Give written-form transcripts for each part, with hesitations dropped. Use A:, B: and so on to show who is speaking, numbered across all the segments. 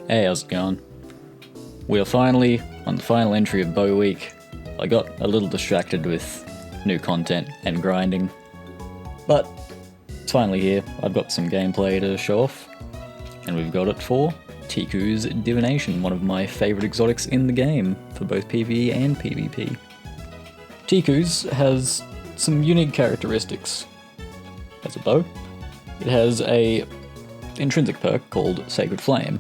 A: Hey, how's it going? We are finally on the final entry of Bow Week. I got a little distracted with new content and grinding, but it's finally here. I've got some gameplay to show off, and we've got it for Ticuu's Divination, one of my favourite exotics in the game for both PvE and PvP. Ticuu's has some unique characteristics. As a bow, it has a intrinsic perk called Sacred Flame.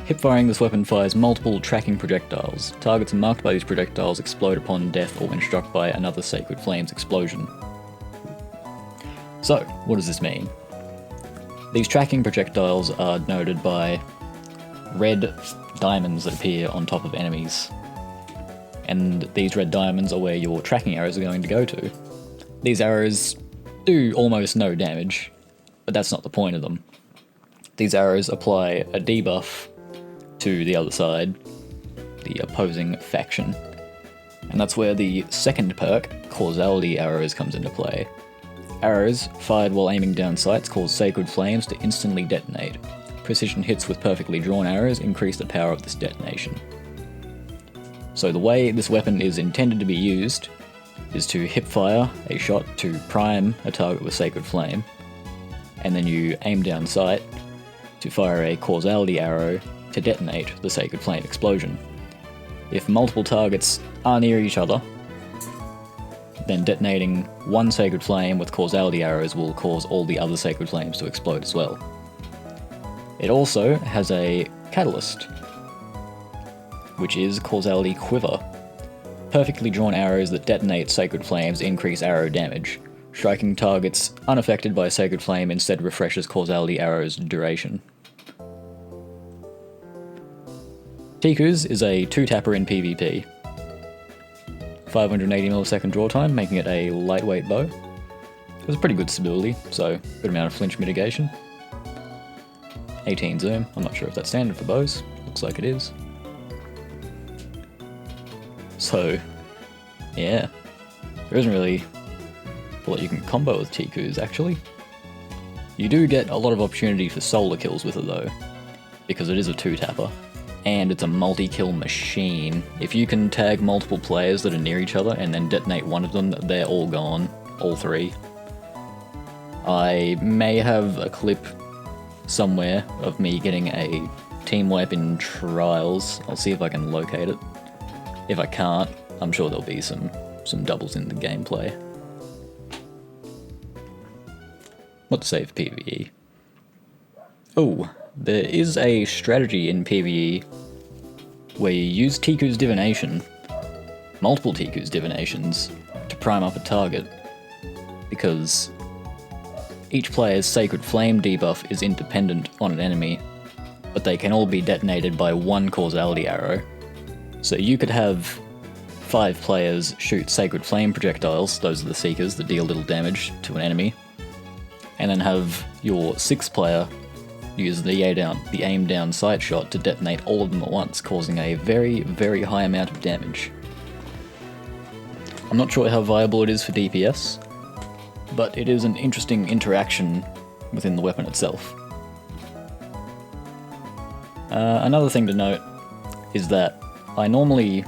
A: Hip-firing this weapon fires multiple tracking projectiles. Targets marked by these projectiles explode upon death or when struck by another Sacred Flame's explosion. So, what does this mean? These tracking projectiles are denoted by red diamonds that appear on top of enemies. And these red diamonds are where your tracking arrows are going to go to. These arrows do almost no damage, but that's not the point of them. These arrows apply a debuff to the other side, the opposing faction. And that's where the second perk, Causality Arrows, comes into play. Arrows, fired while aiming down sights, cause Sacred Flames to instantly detonate. Precision hits with perfectly drawn arrows increase the power of this detonation. So the way this weapon is intended to be used is to hip-fire a shot to prime a target with Sacred Flame, and then you aim down sight to fire a Causality Arrow to detonate the Sacred Flame explosion. If multiple targets are near each other, then detonating one Sacred Flame with Causality Arrows will cause all the other Sacred Flames to explode as well. It also has a catalyst, which is Causality Quiver. Perfectly drawn arrows that detonate Sacred Flames increase arrow damage. Striking targets unaffected by Sacred Flame instead refreshes Causality Arrow's duration. Ticuu's is a 2-tapper in PvP. 580 millisecond draw time, making it a lightweight bow. It has pretty good stability, so good amount of flinch mitigation. 18 zoom, I'm not sure if that's standard for bows, looks like it is. So, yeah, there isn't really a lot you can combo with Ticuu's actually. You do get a lot of opportunity for solo kills with it though, because it is a 2-tapper. And it's a multi-kill machine. If you can tag multiple players that are near each other and then detonate one of them, they're all gone. All three. I may have a clip somewhere of me getting a team wipe in Trials. I'll see if I can locate it. If I can't, I'm sure there'll be some doubles in the gameplay. What to say for PvE? Oh, there is a strategy in PvE where you use Ticuu's Divination, multiple Ticuu's Divinations, to prime up a target, because each player's Sacred Flame debuff is independent on an enemy, but they can all be detonated by one Causality Arrow. So you could have 5 players shoot Sacred Flame projectiles, those are the Seekers that deal little damage to an enemy, and then have your 6th player use the aim down sight shot to detonate all of them at once, causing a very, very high amount of damage. I'm not sure how viable it is for DPS, but it is an interesting interaction within the weapon itself. Another thing to note is that I normally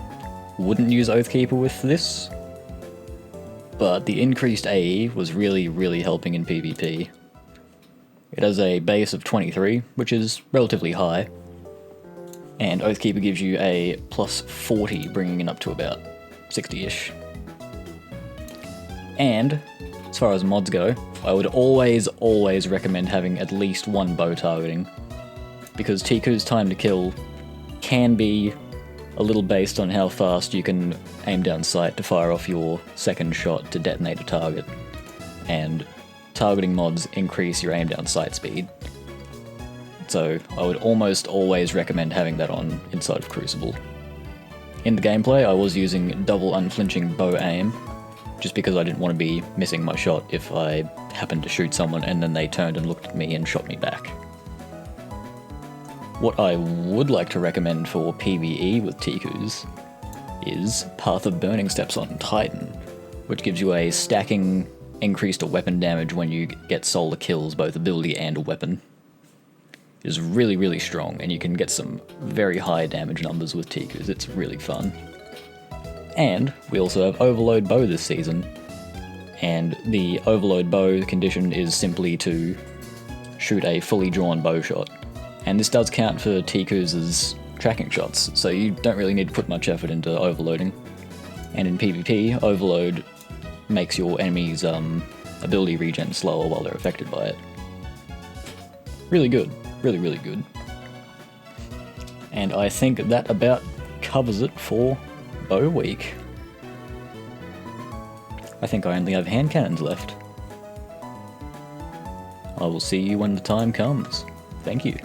A: wouldn't use Oathkeeper with this, but the increased AE was really, really helping in PvP. It has a base of 23, which is relatively high, and Oathkeeper gives you a plus 40, bringing it up to about 60-ish. And, as far as mods go, I would always recommend having at least one bow targeting, because Ticuu's time to kill can be a little based on how fast you can aim down sight to fire off your second shot to detonate a target, and targeting mods increase your aim down sight speed. So I would almost always recommend having that on inside of Crucible. In the gameplay I was using double unflinching bow aim, just because I didn't want to be missing my shot if I happened to shoot someone and then they turned and looked at me and shot me back. What I would like to recommend for PvE with Ticuu's is Path of Burning Steps on Titan, which gives you a stacking increase to weapon damage when you get solar kills, both ability and weapon. is really, really strong, and you can get some very high damage numbers with Ticus. It's really fun. And we also have Overload Bow this season, and the Overload Bow condition is simply to shoot a fully drawn bow shot. And this does count for Ticus's tracking shots, so you don't really need to put much effort into overloading. And in PvP, Overload makes your enemy's ability regen slower while they're affected by it. Really good. Really, really good. And I think that about covers it for Bow Week. I think I only have hand cannons left. I will see you when the time comes. Thank you.